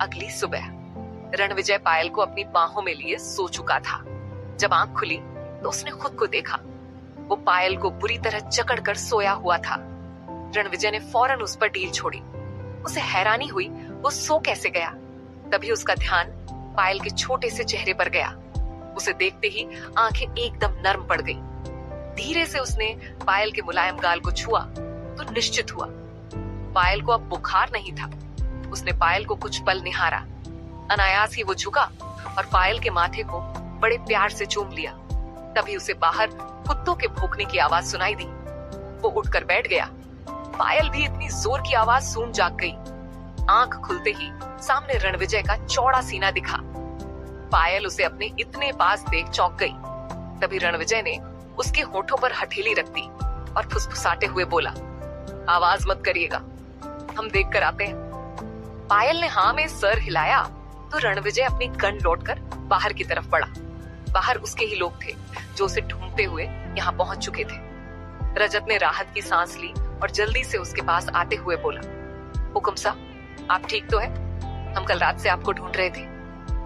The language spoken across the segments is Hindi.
अगली सुबह रणविजय पायल को अपनी बाहों में लिए सो चुका था। जब आंख खुली तो उसने खुद को देखा। वो पायल को बुरी तरह जकड़कर सोया हुआ था। रणविजय ने फौरन उस पर ढील छोड़ी। उसे हैरानी हुई वो सो कैसे गया। तभी उसका ध्यान पायल के छोटे से चेहरे पर गया। उसे देखते ही आंखें एकदम नर्म पड़ गईं। धीरे से उसने पायल के मुलायम गाल को छुआ तो निश्चित हुआ पायल को अब बुखार नहीं था। उसने पायल को कुछ पल निहारा। अनायास ही वो झुका और पायल के माथे को बड़े प्यार से चूम लिया। तभी उसे बाहर कुत्तों के भौंकने की आवाज सुनाई दी। वो उठकर बैठ गया। पायल भी इतनी जोर की आवाज सुन जाग गई। आंख खुलते ही सामने रणविजय का चौड़ा सीना दिखा। पायल उसे अपने इतने पास देख चौंक गई। तभी रणविजय ने उसके होठों पर हथेली रख दी और फुसफुसाते हुए बोला, आवाज मत करिएगा, हम देख कर आते हैं। पायल ने हाँ में सर हिलाया तो रणविजय अपनी गन लौटकर बाहर की तरफ बढ़ा। बाहर उसके ही लोग थे जो उसे ढूंढते हुए यहाँ पहुंच चुके थे। रजत ने राहत की सांस ली और जल्दी से उसके पास आते हुए बोला, हुकुम साहब, आप ठीक तो है? हम कल रात से आपको ढूंढ रहे थे।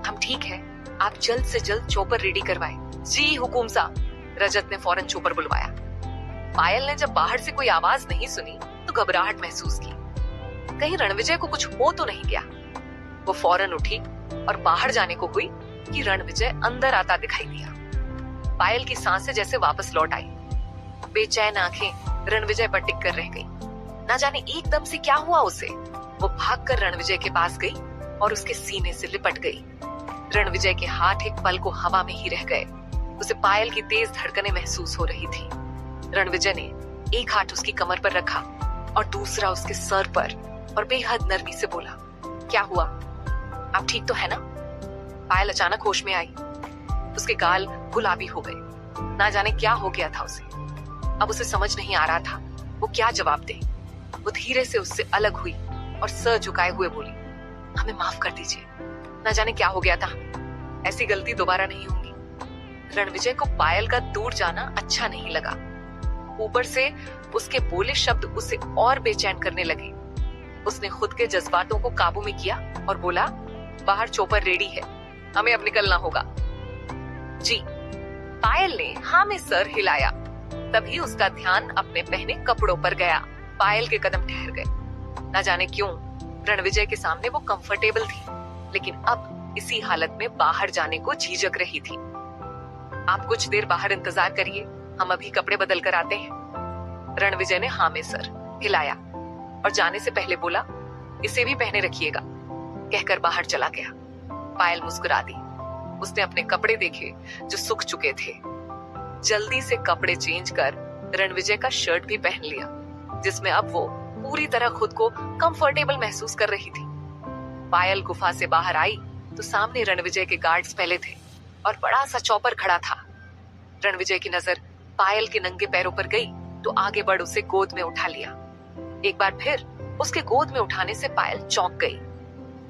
हम ठीक है, आप जल्द से जल्द चोपर रेडी करवाए। जी हुकुम साहब। रजत ने फौरन चोपर बुलवाया। पायल ने जब बाहर से कोई आवाज नहीं सुनी तो घबराहट महसूस की। कहीं रणविजय को कुछ हो तो नहीं गया। वो फौरन उठी और बाहर जाने को हुई कि रणविजय अंदर आता दिखाई दिया। पायल की सांसें जैसे वापस लौट आई। बेचैन आंखें रणविजय पर टिक कर रह गई। ना जाने एकदम से क्या हुआ उसे। वो भागकर रणविजय के पास गई और उसके सीने से लिपट गई। रणविजय के हाथ एक पल को हवा में ही रह गए। उसे पायल की तेज धड़कनें महसूस हो रही थी। रणविजय ने एक हाथ उसकी कमर पर रखा और दूसरा उसके सर पर और बेहद नरमी से बोला, क्या हुआ? आप ठीक तो है ना? पायल अचानक होश में आई। उसके गाल गुलाबी हो गए। ना जाने क्या हो गया था उसे। अब उसे समझ नहीं आ रहा था वो क्या जवाब दे। वो धीरे से उससे अलग हुई और सर झुकाए हुए बोली, हमें माफ कर दीजिए, ना जाने क्या हो गया था। ऐसी गलती दोबारा नहीं होगी। रणविजय को पायल का दूर जाना अच्छा नहीं लगा। ऊपर से उसके बोले शब्द उसे और बेचैन करने लगे। उसने खुद के जज्बातों को काबू में किया और बोला, बाहर चोपर रेडी है, हमें अब निकलना होगा। जी। पायल ने हाँ में सर हिलाया। तभी उसका ध्यान अपने पहने कपड़ों पर गया। पायल के कदम ठहर गए। ना जाने क्यों रणविजय के सामने वो कंफर्टेबल थी, लेकिन अब इसी हालत में बाहर जाने को झिझक रही थी। आप कुछ देर बाहर इंतजार करिए, हम अभी कपड़े बदल कर आते हैं। रणविजय ने हाँ में सर हिलाया और जाने से पहले बोला, इसे भी पहने रखिएगा, कहकर बाहर चला गया। पायल मुस्कुरा दी। उसने अपने कपड़े देखे जो सूख चुके थे। जल्दी से कपड़े चेंज कर रणविजय का शर्ट भी पहन लिया, जिसमें अब वो पूरी तरह खुद को कंफर्टेबल महसूस कर रही थी। पायल गुफा से बाहर आई तो सामने रणविजय के गार्ड्स पहले थे और बड़ा सा चौपर खड़ा था। रणविजय की नजर पायल के नंगे पैरों पर गई तो आगे बढ़ उसे गोद में उठा लिया। एक बार फिर उसके गोद में उठाने से पायल चौंक गई।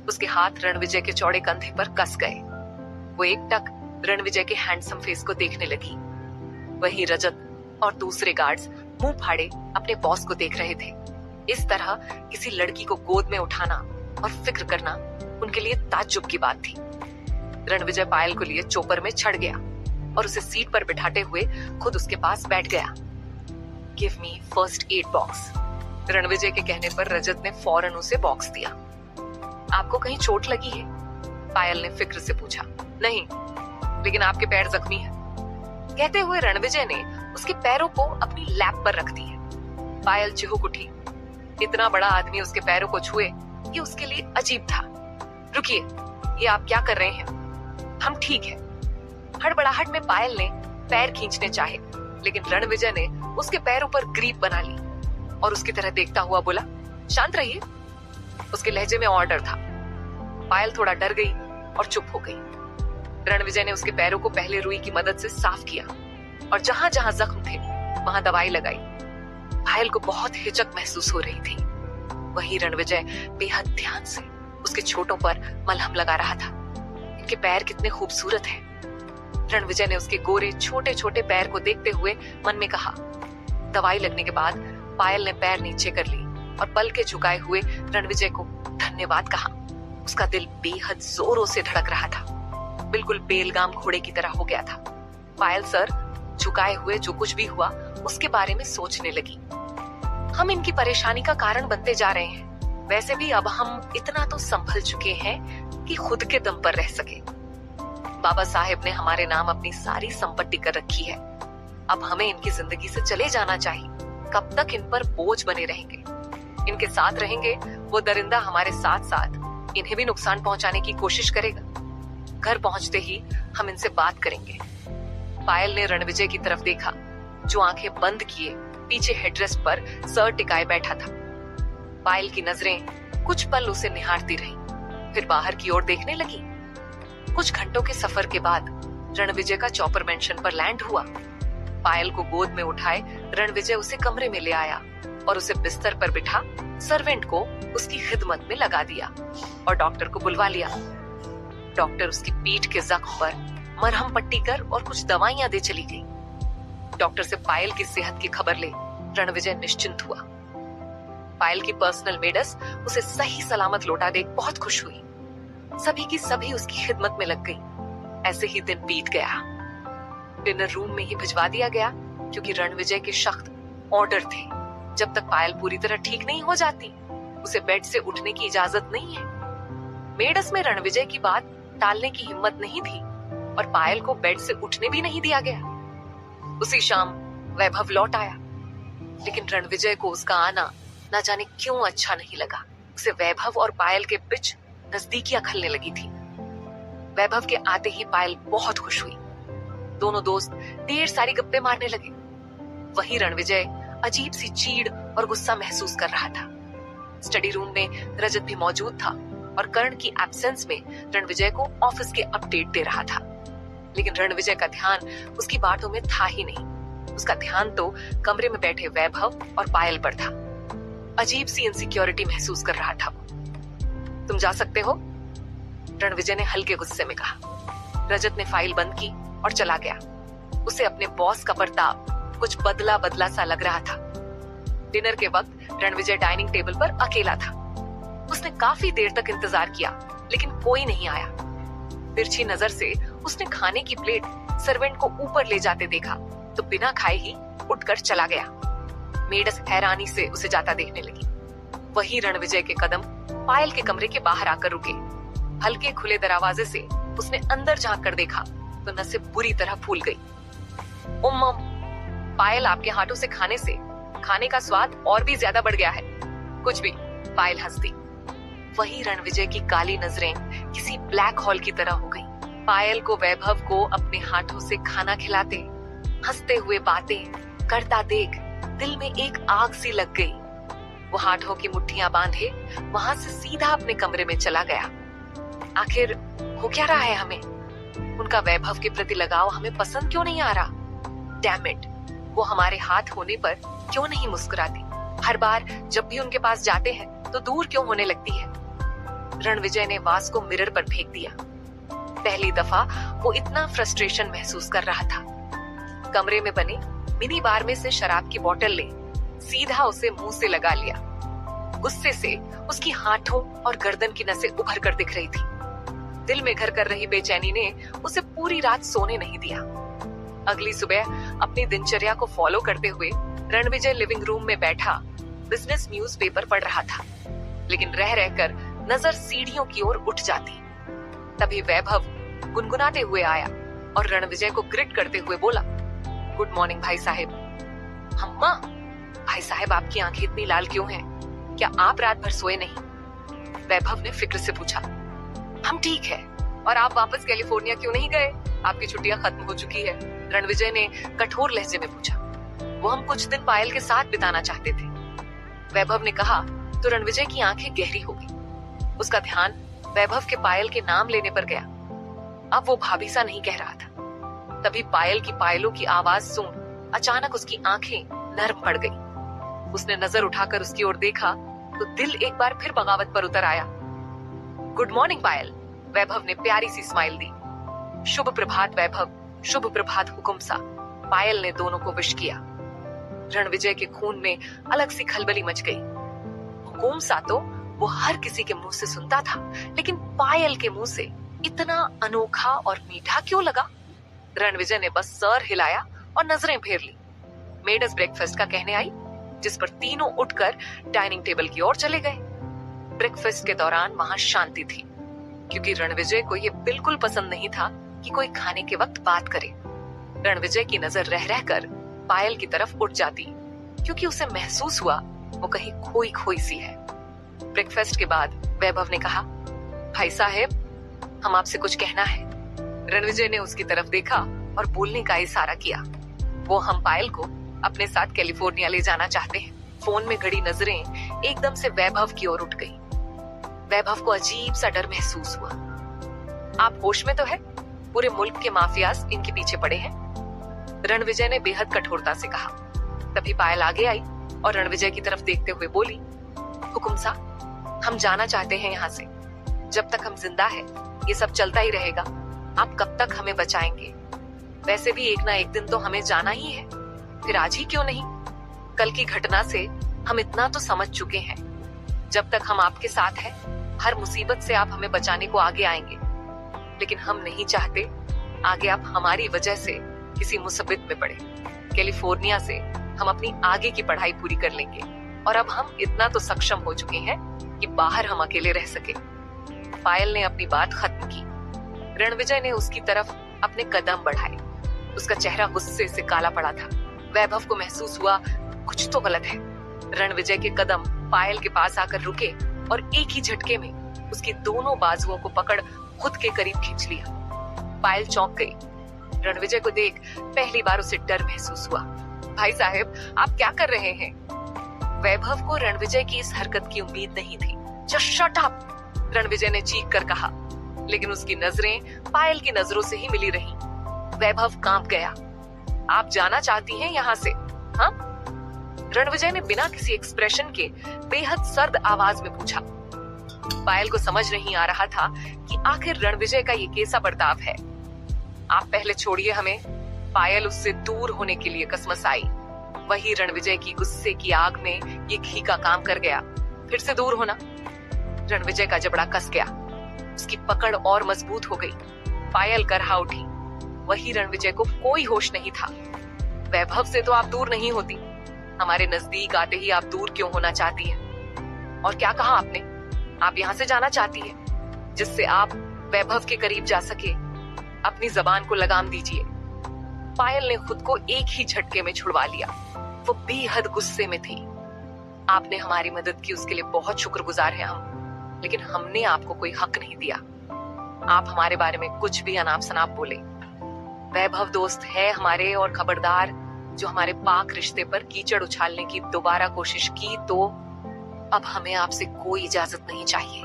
उसके हाथ रणविजय के चौड़े कंधे पर कस गए। वो एकटक रणविजय के हैंडसम फेस को देखने लगी। वहीं रजत और दूसरे गार्ड्स मुंह फाड़े अपने बॉस को देख रहे थे। इस तरह किसी लड़की को गोद में उठाना और फिक्र करना उनके लिए ताज्जुब की बात थी। रणविजय पायल को लिए चोपर में चढ़ गया और उसे सीट पर बिठाते हुए खुद उसके पास बैठ गया। Give me first aid box. Ranvijay के कहने पर रजत ने फौरन उसे बॉक्स दिया। आपको कहीं चोट लगी है? पायल ने फिक्र से पूछा। नहीं, लेकिन आपके पैर जख्मी हैं। कहते हुए रणविजय ने उसके पैरों को अपनी लैप पर रख दिए। पायल चिहुक उठी। इतना बड़ा आदमी उसके पैरों को छुए ये उसके लिए अजीब था। रुकिए, ये आप क्या कर रहे हैं? हम ठीक है। हड़बड़ाहट में पायल ने पैर खींचने चाहे, लेकिन रणविजय ने उसके पैरों पर ग्रीप बना ली और उसकी तरह देखता हुआ बोला, शांत रहिए। उसके लहजे में ऑर्डर था। पायल थोड़ा डर गई और चुप हो गई। रणविजय ने उसके पैरों को पहले रुई की मदद से साफ किया और जहां जहां जख्म थे वहां दवाई लगाई। पायल को बहुत हिचक महसूस हो रही थी। वहीं रणविजय बेहद ध्यान से उसके छोटों पर मलहम लगा रहा था। इनके पैर कितने खूबसूरत हैं। रणविजय ने उसके गोरे छोटे छोटे पैर को देखते हुए मन में कहा। दवाई लगने के बाद पायल ने पैर नीचे कर ली और पल के झुकाए हुए रणविजय को धन्यवाद कहा। उसका दिल बेहद जोरों से धड़क रहा था, बिल्कुल बेलगाम घोड़े की तरह हो गया था। पायल सर झुकाए हुए जो कुछ भी हुआ उसके बारे में सोचने लगी। हम इनकी परेशानी का कारण बनते जा रहे हैं। वैसे भी अब हम इतना तो संभल चुके हैं कि खुद के दम पर रह सके। बाबा साहेब ने हमारे नाम अपनी सारी संपत्ति कर रखी है। अब हमें इनकी जिंदगी से चले जाना चाहिए। कब तक इन पर बोझ बने रहेंगे? इनके साथ रहेंगे वो दरिंदा हमारे साथ साथ इन्हें भी नुकसान पहुंचाने की कोशिश करेगा। घर पहुंचते ही हम इनसे बात करेंगे। पायल ने रणविजय की तरफ देखा, जो आंखें बंद किए पीछे हेडरेस्ट पर सर टिकाए बैठा था। पायल की नजरें कुछ पल उसे निहारती रही, फिर बाहर की ओर देखने लगी। कुछ घंटों के सफर के बाद रणविजय का चॉपर मेंशन पर लैंड हुआ। पायल को गोद में उठाए रणविजय उसे कमरे में ले आया और उसे बिस्तर पर बिठा सर्वेंट को उसकी खिदमत में लगा दिया और डॉक्टर को बुलवा लिया। डॉक्टर उसकी पीठ के जख्म पर मरहम पट्टी कर और कुछ दवाइयां दे चली गई। डॉक्टर से पायल की सेहत की खबर ले रणविजय निश्चिंत हुआ। पायल की पर्सनल मेडस उसे सही सलामत लौटा देख बहुत खुश हुई। सभी की सभी उसकी खिदमत में लग गई। ऐसे ही दिन बीत गया। डिनर रूम में ही भिजवा दिया गया क्योंकि रणविजय के सख्त ऑर्डर थे। जब तक पायल पूरी तरह ठीक नहीं हो जाती उसे बेड से उठने की इजाजत नहीं है। मेडस में रणविजय की बात टालने की हिम्मत नहीं थी और पायल को बेड से उठने भी नहीं दिया गया। उसी शाम वैभव लौट आया, लेकिन रणविजय को उसका आना न जाने क्यों अच्छा नहीं लगा। उसे वैभव और पायल के बीच नजदीकियां खलने लगी थी। वैभव के आते ही पायल बहुत खुश हुई। दोनों दोस्त ढेर सारी गप्पे मारने लगे। वहीं रणविजय अजीब सी चीड़ और गुस्सा महसूस कर रहा था। स्टडी रूम में रजत भी मौजूद था और कर्ण की एब्सेंस में रणविजय को ऑफिस के अपडेट दे रहा था। लेकिन रणविजय का ध्यान उसकी बातों में था ही नहीं। उसका ध्यान तो कमरे में बैठे वैभव और पायल पर था। अजीब सी इनसिक्योरिटी महसूस कर रहा था वो। तुम जा सकते हो, रणविजय ने हल्के गुस्से में कहा। रजत ने फाइल बंद की और चला गया। उसे अपने बॉस का बर्ताव कुछ बदला बदला सा लग रहा था। डिनर के वक्त रणविजय डाइनिंग टेबल पर अकेला था। उसने काफी देर तक इंतजार किया, लेकिन कोई नहीं आया। तिरछी नजर से उसने खाने की प्लेट सर्वेंट को ऊपर ले जाते देखा तो बिना खाए ही उठकर चला गया। मेडस हैरानी से उसे जाता देखने लगी। वही रणविजय के कदम पायल के कमरे के बाहर आकर रुके। हल्के खुले दरवाजे से उसने अंदर झांक कर देखा तो नसें बुरी तरह फूल गई। उम्म, पायल, आपके हाथों से खाने से खाने का स्वाद और भी ज्यादा बढ़ गया है। कुछ भी, पायल हंस दी। वही रणविजय की काली नजरें किसी ब्लैक होल की तरह हो गई। पायल को वैभव को अपने हाथों से खाना खिलाते, हंसते हुए बातें करता देख दिल में एक आग सी लग गई। वो हाथों की मुट्ठियां बांधे वहां से सीधा अपने कमरे में चला गया। आखिर हो क्या रहा है हमें? उनका वैभव के प्रति लगाव हमें पसंद क्यों नहीं आ रहा? डैम इट, वो हमारे हाथ होने पर क्यों नहीं मुस्कुराती? हर बार जब भी उनके पास जाते हैं तो दूर क्यों होने लगती है? रणविजय ने वास को मिरर पर फेंक दिया। पहली दफा वो इतना फ्रस्ट्रेशन महसूस कर रहा था। कमरे में बने मिनी बार में से शराब की बोतल ले सीधा उसे मुंह से लगा लिया। गुस्से से उसकी हाथों और गर्दन की नसें उभर कर दिख रही थी। दिल में घर कर रही बेचैनी ने उसे पूरी रात सोने नहीं दिया। अगली सुबह अपनी दिनचर्या को फॉलो करते हुए रणविजय लिविंग रूम में बैठा बिजनेस न्यूज़पेपर पढ़ रहा था, लेकिन रह रहकर नजर सीढ़ियों की ओर उठ जाती। तभी वैभव गुनगुनाते हुए आया और रणविजय को ग्रिट करते हुए बोला, गुड मॉर्निंग भाई साहब। अम्मा, भाई साहब आपकी आंखें इतनी लाल क्यों हैं? क्या आप रात भर सोए नहीं? वैभव ने फिक्र से पूछा। हम ठीक है। और आप वापस कैलिफोर्निया क्यों नहीं गए? आपकी छुट्टियां खत्म हो चुकी है, रणविजय ने कठोर लहजे में पूछा। वो हम कुछ दिन पायल के साथ बिताना चाहते थे, वैभव ने कहा तो रणविजय की आंखें गहरी हो गई। उसका ध्यान वैभव के पायल के नाम लेने पर गया। अब वो भाभी सा नहीं कह रहा था। तभी पायल की पायलों की आवाज सुन अचानक उसकी आंखें नर्म पड़ गई। उसने नजर उठाकर उसकी ओर देखा तो दिल एक बार फिर बगावत पर उतर आया। गुड मॉर्निंग पायल, वैभव ने प्यारी सी स्माइल दी। शुभ प्रभात वैभव, शुभ प्रभात हुकुम सा, पायल ने दोनों को विश किया। रणविजय के खून में अलग सी खलबली मच गई। हुकुम सा तो वो हर किसी के मुंह से सुनता था, लेकिन पायल के मुंह से इतना अनोखा और मीठा क्यों लगा? रणविजय ने बस सर हिलाया और नजरें फेर ली। मेड अस ब्रेकफास्ट का कहने आई, जिस पर तीनों उठकर डाइनिंग टेबल की ओर चले गए। ब्रेकफास्ट के दौरान वहां शांति थी, क्योंकि रणविजय को यह बिल्कुल पसंद नहीं था कि कोई खाने के वक्त बात करे। रणविजय की नजर रह रहकर पायल की तरफ उठ जाती, क्योंकि उसे महसूस हुआ वो कहीं खोई खोई सी है। ब्रेकफास्ट के बाद वैभव ने कहा, भाई साहब, हम आपसे कुछ कहना है। रणविजय ने उसकी तरफ देखा और बोलने का इशारा किया। वो हम पायल को अपने साथ कैलिफोर्निया ले जाना चाहते हैं। फोन में गड़ी नजरें एकदम से वैभव की ओर उठ गई। वैभव को अजीब सा डर महसूस हुआ। आप होश में तो है? पूरे मुल्क के माफियाज इनके पीछे पड़े हैं। रणविजय ने बेहद कठोरता से कहा। तभी पायल आगे आई और रणविजय की तरफ देखते हुए बोली, हुकुम साहब, हम जाना चाहते हैं यहाँ से। जब तक हम जिंदा है ये सब चलता ही रहेगा। आप कब तक हमें बचाएंगे? वैसे भी एक ना एक दिन तो हमें जाना ही है, फिर आज ही क्यों नहीं? कल की घटना से हम इतना तो समझ चुके हैं, जब तक हम आपके साथ हैं, हर मुसीबत से आप हमें बचाने को आगे आएंगे। लेकिन हम नहीं चाहते आगे आप हमारी वजह से किसी मुसीबत में पड़े। कैलिफोर्निया से हम अपनी आगे की पढ़ाई पूरी कर लेंगे और अब हम इतना तो सक्षम हो चुके हैं कि बाहर हम अकेले रह सके। पायल ने अपनी बात खत्म की। रणविजय ने उसकी तरफ अपने कदम बढ़ाए। उसका चेहरा गुस्से से काला पड़ा था। वैभव को महसूस हुआ कुछ तो गलत है। रणविजय के कदम पायल के पास आकर रुके और एक ही झटके में उसकी दोनों बाजुओं को पकड़ खुद के करीब खींच लिया। पायल चौंक गई। रणविजय को देख पहली बार उसे डर महसूस हुआ। भाई साहब, आप क्या कर रहे हैं? वैभव को रणविजय की इस हरकत की उम्मीद नहीं थी। जस्ट शट अप, रणविजय ने चीख कर कहा, लेकिन उसकी नजरें पायल की नजरों से ही मिली रहीं। वैभव कांप गया। आप जाना चाहती हैं यहाँ से? हाँ? रणविजय ने बिना किसी एक्सप्रेशन के बेहद सर्द आवाज में पूछा। पायल को समझ नहीं आ रहा था कि आखिर रणविजय का ये कैसा बर्ताव है। आप पहले छोड़िए हमें। पायल उससे दूर होने के लिए कसमसाई। वही रणविजय की गुस्से की आग में ये घी का काम कर गया। फिर से दूर होना। रणविजय का जबड़ा कस गया। उसकी पकड़ और मजबूत हो गई। पायल करहा उठी। वही रणविजय को कोई होश नहीं था। वैभव से तो आप दूर नहीं होती, हमारे नजदीक आते ही आप दूर क्यों होना चाहती है? और क्या कहा आपने? आप यहाँ से जाना चाहती है जिससे आप वैभव के करीब जा सके। अपनी जबान को लगाम दीजिए। पायल ने खुद को एक ही झटके में छुड़वा लिया। वो बेहद गुस्से में थी। आपने हमारी मदद की, उसके लिए बहुत शुक्रगुजार हैं हम, लेकिन हमने आपको कोई हक नहीं दिया। आप हमारे बारे में कुछ भी अनाप शनाप बोले। वैभव दोस्त है हमारे, और खबरदार, जो हमारे पाक रिश्ते पर कीचड़ उछालने की दोबारा कोशिश की तो अब हमें आपसे कोई इजाजत नहीं चाहिए।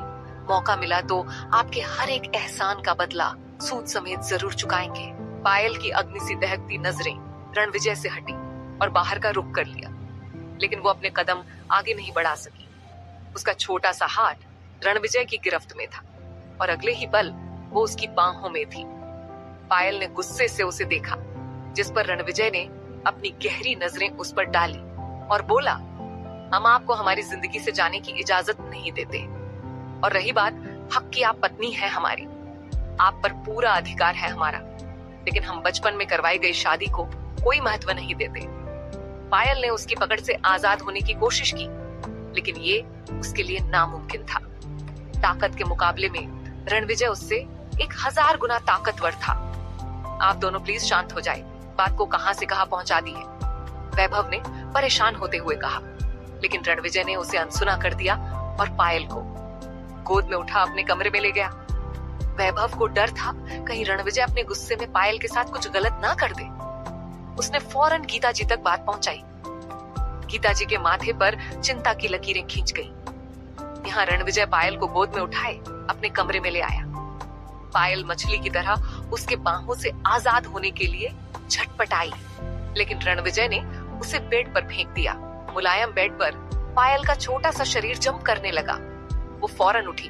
मौका मिला तो आपके हर एक एहसान का बदला सूद समेत जरूर चुकाएंगे। पायल की अग्नि सी दहकती नजरें रणविजय से हटी और बाहर का रुख कर लिया, लेकिन वो अपने कदम आगे नहीं बढ़ा सकी। उसका छोटा सा हाथ रणविजय की गिरफ्त में था और अगले ही पल वो उसकी बाहों में थी। पायल ने गुस्से से उसे देखा, जिस पर रणविजय ने अपनी गहरी नजरें उस पर डाली और बोला, हम आपको हमारी जिंदगी से जाने की इजाजत नहीं देते। और रही बात हक की, आप पत्नी है हमारी, आप पर पूरा अधिकार है हमारा, लेकिन हम बचपन में करवाई गई शादी को कोई महत्व नहीं देते। पायल ने उसकी पकड़ से आजाद होने की कोशिश की, लेकिन ये उसके लिए नामुमकिन था। ताकत के मुकाबले में रणविजय उससे 1000 गुना ताकतवर था। आप दोनों प्लीज शांत हो जाए, बात को कहां से कहां पहुंचा दी है, वैभव ने परेशान होते हुए कहा। लेकिन रणविजय ने उसे अनसुना कर दिया और पायल को गोद में उठा अपने कमरे में ले गया। वैभव को डर था कहीं रणविजय अपने गुस्से में पायल के साथ कुछ गलत ना कर दे। उसने फौरन गीता जी तक बात पहुंचाई। गीता जी के माथे पर चिंता की लकीरें खींच गई। यहाँ रणविजय पायल को गोद में उठाए अपने कमरे में ले आया। पायल मछली की तरह उसके बाहों से आजाद होने के लिए झटपटाई, लेकिन रणविजय ने उसे बेड पर फेंक दिया। मुलायम बेड पर पायल का छोटा सा शरीर जंप करने लगा। वो फौरन उठी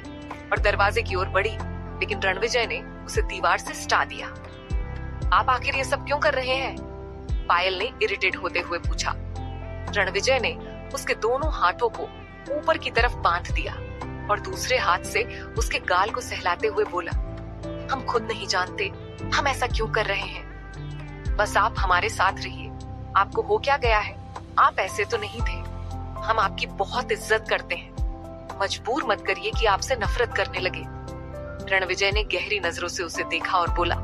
और दरवाजे की ओर बढ़ी, लेकिन रणविजय ने उसे दीवार से सटा दिया। आप आखिर ये सब क्यों कर रहे हैं? पायल ने इरिटेट होते हुए पूछा। रणविजय ने उसके दोनों हाथों को ऊपर की तरफ बांध दिया और दूसरे हाथ से उसके गाल को सहलाते हुए बोला, हम खुद नहीं जानते हम ऐसा क्यों कर रहे हैं। बस आप हमारे साथ रहिए। आपको हो क्या गया है? आप ऐसे तो नहीं थे। हम आपकी बहुत इज्जत करते हैं। मजबूर मत करिए कि आपसे नफरत करने लगे। रणविजय ने गहरी नजरों से उसे देखा और बोला,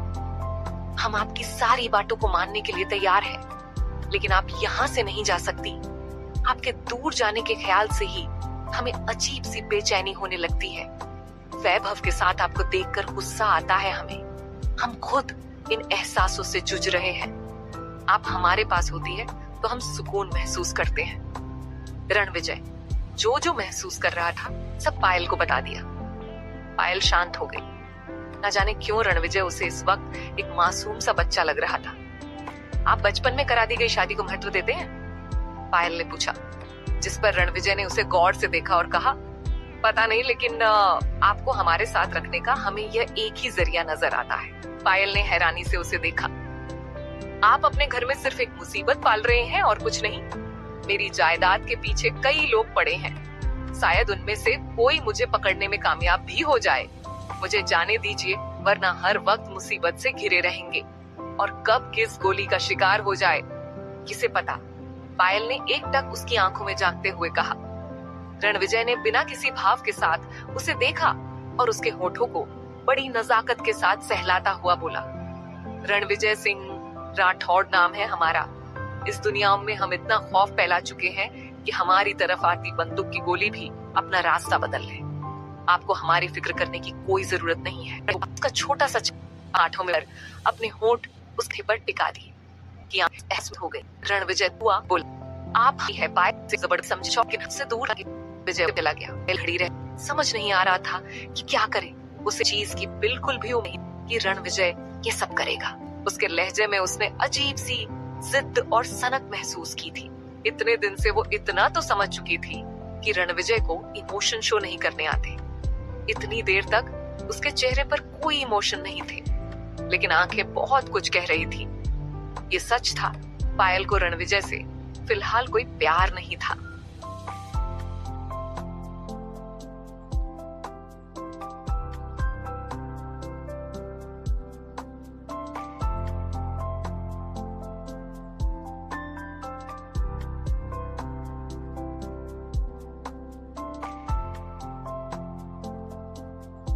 हम आपकी सारी बातों को मानने के लिए तैयार हैं, लेकिन आप यहाँ से नहीं जा सकती। आपके दूर जाने के ख्याल से ही हमें अजीब सी बेचैनी होने लगती है। वैभव के साथ आपको देखकर गुस्सा आता है हमें। हम खुद इन एहसासों से जूझ रहे हैं। आप हमारे पास होती है तो हम सुकून महसूस करते हैं। रणविजय जो जो महसूस कर रहा था सब पायल को बता दिया। पायल शांत हो गई। न जाने क्यों रणविजय उसे इस वक्त एक मासूम सा बच्चा लग रहा था। आप बचपन में करा दी गई शादी को महत्व देते हैं? पायल ने पूछा, जिस पर रणविजय ने उसे गौर से देखा और कहा, पता नहीं, लेकिन आपको हमारे साथ रखने का हमें यह एक ही जरिया नजर आता है। पायल ने हैरानी से उसे देखा। आप अपने घर में सिर्फ एक मुसीबत पाल रहे हैं और कुछ नहीं। मेरी जायदाद के पीछे कई लोग पड़े हैं। शायद उनमें से कोई मुझे पकड़ने में कामयाब भी हो जाए। मुझे जाने दीजिए, वरना हर वक्त मुसीबत से घिरे रहेंगे और कब किस गोली का शिकार हो जाए किसे पता। पायल ने एकटक उसकी आंखों में झांकते हुए कहा। रणविजय ने बिना किसी भाव के साथ उसे देखा और उसके होठों को बड़ी नजाकत के साथ सहलाता हुआ बोला, रणविजय सिंह राठौड़ नाम है हमारा। इस दुनिया में हम इतना खौफ फैला चुके हैं कि हमारी तरफ आती बंदूक की गोली भी अपना रास्ता बदल ले। आपको हमारी फिक्र करने की कोई जरूरत नहीं है। उसका छोटा सा आंखों में अपने होंठ उसके पर टिका दिए कि आप हो गई। रणविजय हुआ बोला, आप ही है। पायल से जबरदस्त समझ शौक से दूर विजय चला गया। खड़ी रह समझ नहीं आ रहा था कि क्या करे। उसे चीज की बिल्कुल भी उम्मीद कि रणविजय ये सब करेगा। उसके लहजे में उसने अजीब सी जिद और सनक महसूस की थी। इतने दिन से वो इतना तो समझ चुकी थी कि रणविजय को इमोशन शो नहीं करने आते। इतनी देर तक उसके चेहरे पर कोई इमोशन नहीं थे, लेकिन आंखें बहुत कुछ कह रही थी। ये सच था, पायल को रणविजय से फिलहाल कोई प्यार नहीं था।